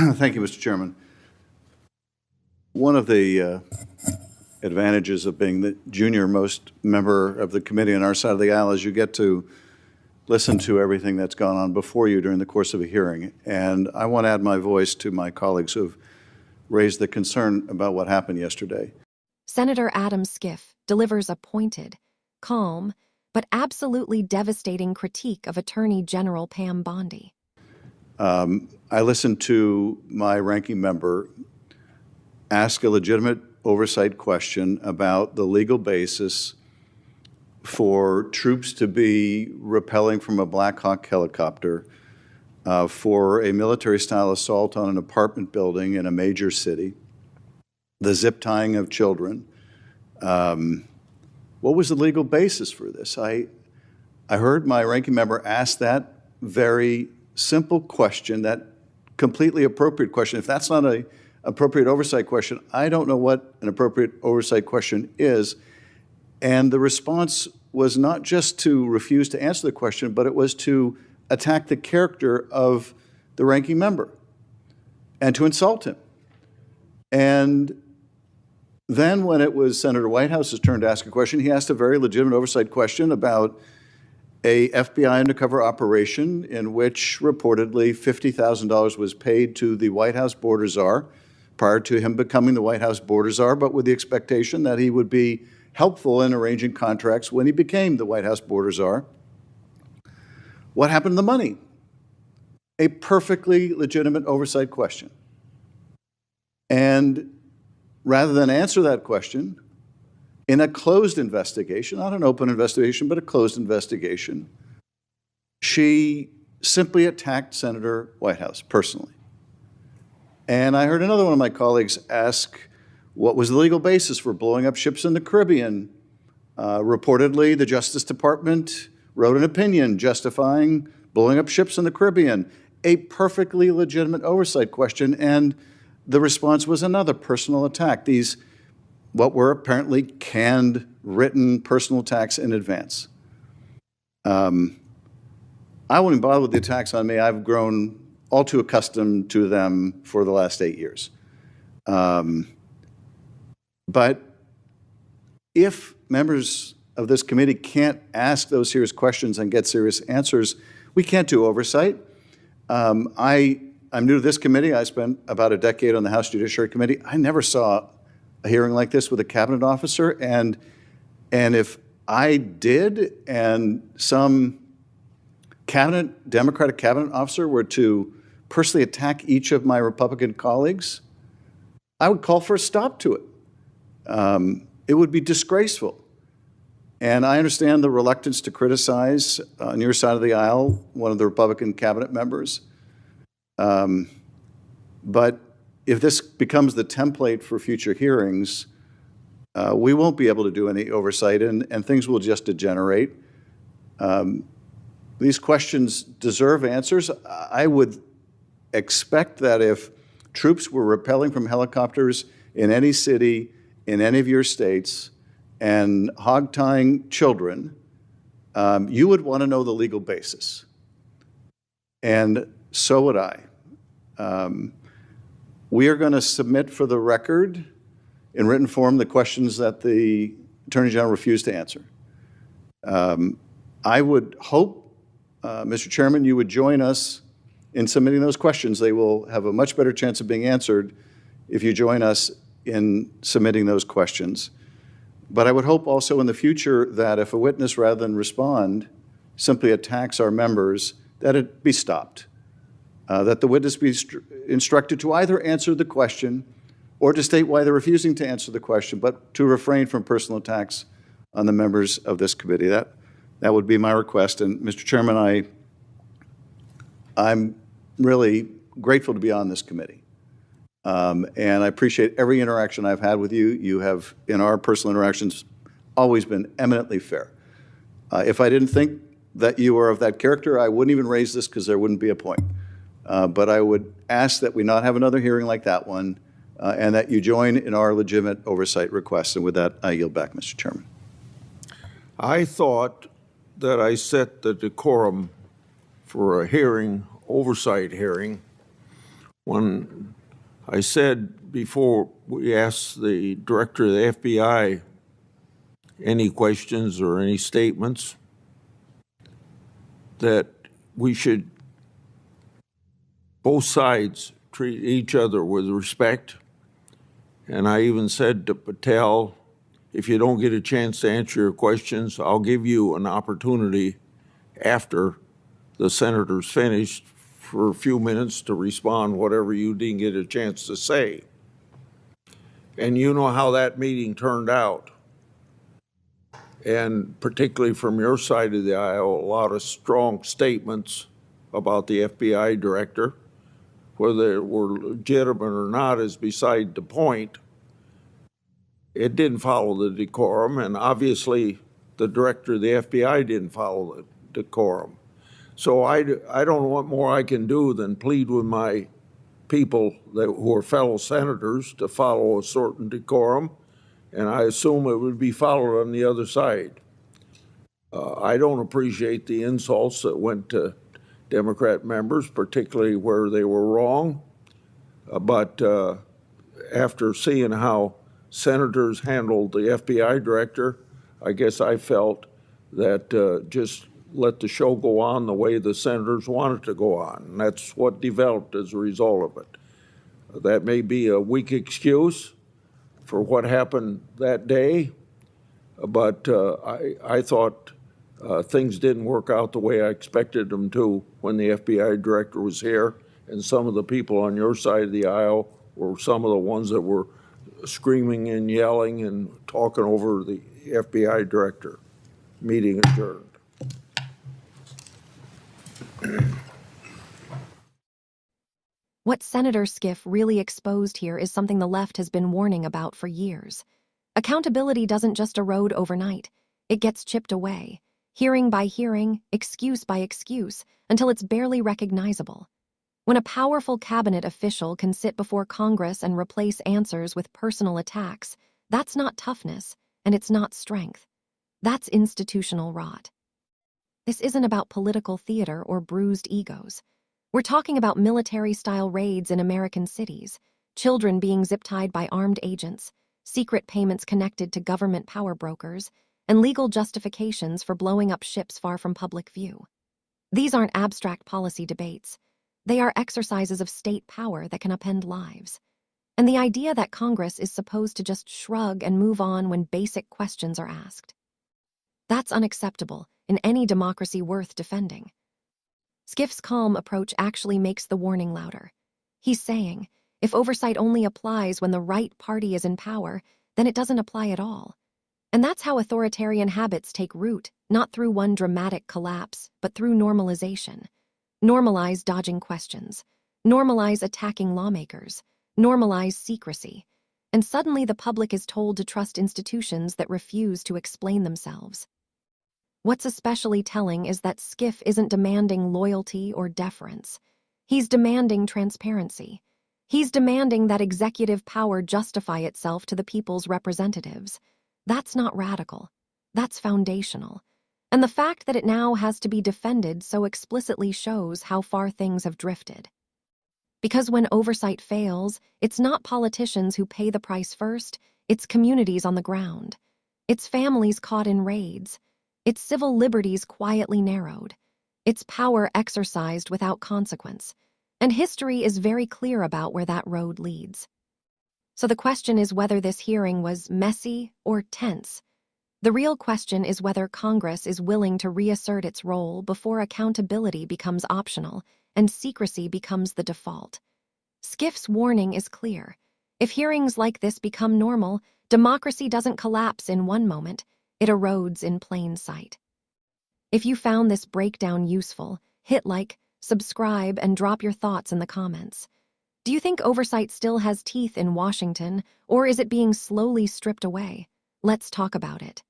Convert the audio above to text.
Thank you, Mr. Chairman. One of the advantages of being the junior most member of the committee on our side of the aisle is you get to listen to everything that's gone on before you during the course of a hearing. And I want to add my voice to my colleagues who have raised the concern about what happened yesterday. Senator Adam Schiff delivers a pointed, calm, but absolutely devastating critique of Attorney General Pam Bondi. I listened to my ranking member ask a legitimate oversight question about the legal basis for troops to be rappelling from a Black Hawk helicopter for a military-style assault on an apartment building in a major city, the zip tying of children. What was the legal basis for this? I heard my ranking member ask that very simple question, that completely appropriate question. If that's not an appropriate oversight question, I don't know what an appropriate oversight question is. And the response was not just to refuse to answer the question, but it was to attack the character of the ranking member and to insult him. And then when it was Senator Whitehouse's turn to ask a question, he asked a very legitimate oversight question about a FBI undercover operation in which reportedly $50,000 was paid to the White House border czar prior to him becoming the White House border czar, but with the expectation that he would be helpful in arranging contracts when he became the White House border czar. What happened to the money? A perfectly legitimate oversight question. And rather than answer that question in a closed investigation, not an open investigation, but a closed investigation, she simply attacked Senator Whitehouse personally. And I heard another one of my colleagues ask, what was the legal basis for blowing up ships in the Caribbean? Reportedly, the Justice Department wrote an opinion justifying blowing up ships in the Caribbean. A perfectly legitimate oversight question, and the response was another personal attack. These, what were apparently canned, written personal attacks in advance. I wouldn't bother with the attacks on me. I've grown all too accustomed to them for the last 8 years. But if members of this committee can't ask those serious questions and get serious answers, we can't do oversight. I'm new to this committee. I spent about a decade on the House Judiciary Committee. I never saw a hearing like this with a cabinet officer. And if I did and some Democratic cabinet officer were to personally attack each of my Republican colleagues, I would call for a stop to it. It would be disgraceful. And I understand the reluctance to criticize on your side of the aisle one of the Republican cabinet members. But if this becomes the template for future hearings, we won't be able to do any oversight, and things will just degenerate. These questions deserve answers. I would expect that if troops were rappelling from helicopters in any city, in any of your states, and hog-tying children, you would want to know the legal basis. And so would I. We are going to submit for the record in written form the questions that the Attorney General refused to answer. I would hope, Mr. Chairman, you would join us in submitting those questions. They will have a much better chance of being answered if you join us in submitting those questions. But I would hope also in the future that if a witness, rather than respond, simply attacks our members, that it be stopped. That the witness be instructed to either answer the question or to state why they're refusing to answer the question, but to refrain from personal attacks on the members of this committee. That would be my request. And Mr. Chairman, I'm really grateful to be on this committee. And I appreciate every interaction I've had with you. You have, in our personal interactions, always been eminently fair. If I didn't think that you were of that character, I wouldn't even raise this because there wouldn't be a point. But I would ask that we not have another hearing like that one, and that you join in our legitimate oversight requests. And with that, I yield back, Mr. Chairman. I thought that I set the decorum for a hearing, oversight hearing, when I said before we asked the director of the FBI any questions or any statements, that we should, both sides, treat each other with respect. And I even said to Patel, if you don't get a chance to answer your questions, I'll give you an opportunity after the senator's finished for a few minutes to respond whatever you didn't get a chance to say. And you know how that meeting turned out. And particularly from your side of the aisle, a lot of strong statements about the FBI director. Whether they were legitimate or not is beside the point. It didn't follow the decorum, and obviously the director of the FBI didn't follow the decorum. So I don't know what more I can do than plead with my people who are fellow senators to follow a certain decorum, and I assume it would be followed on the other side. I don't appreciate the insults that went to Democrat members, particularly where they were wrong, but after seeing how senators handled the FBI director, I guess I felt that just let the show go on the way the senators wanted to go on. And that's what developed as a result of it. That may be a weak excuse for what happened that day, but I thought things didn't work out the way I expected them to when the FBI director was here, and some of the people on your side of the aisle were some of the ones that were screaming and yelling and talking over the FBI director. Meeting adjourned. What Senator Schiff really exposed here is something the left has been warning about for years. Accountability doesn't just erode overnight. It gets chipped away, hearing by hearing, excuse by excuse, until it's barely recognizable. When a powerful cabinet official can sit before Congress and replace answers with personal attacks, that's not toughness, and it's not strength. That's institutional rot. This isn't about political theater or bruised egos. We're talking about military-style raids in American cities, children being zip-tied by armed agents, secret payments connected to government power brokers, and legal justifications for blowing up ships far from public view. These aren't abstract policy debates. They are exercises of state power that can upend lives. And the idea that Congress is supposed to just shrug and move on when basic questions are asked. That's unacceptable in any democracy worth defending. Schiff's calm approach actually makes the warning louder. He's saying, if oversight only applies when the right party is in power, then it doesn't apply at all. And that's how authoritarian habits take root, not through one dramatic collapse, but through normalization. Normalize dodging questions. Normalize attacking lawmakers. Normalize secrecy. And suddenly the public is told to trust institutions that refuse to explain themselves. What's especially telling is that Schiff isn't demanding loyalty or deference. He's demanding transparency. He's demanding that executive power justify itself to the people's representatives. That's not radical. That's foundational. And the fact that it now has to be defended so explicitly shows how far things have drifted. Because when oversight fails, it's not politicians who pay the price first, it's communities on the ground. It's families caught in raids. It's civil liberties quietly narrowed. It's power exercised without consequence. And history is very clear about where that road leads. So the question is whether this hearing was messy or tense. The real question is whether Congress is willing to reassert its role before accountability becomes optional and secrecy becomes the default. Schiff's warning is clear. If hearings like this become normal, democracy doesn't collapse in one moment. It erodes in plain sight. If you found this breakdown useful, hit like, subscribe, and drop your thoughts in the comments. Do you think oversight still has teeth in Washington, or is it being slowly stripped away? Let's talk about it.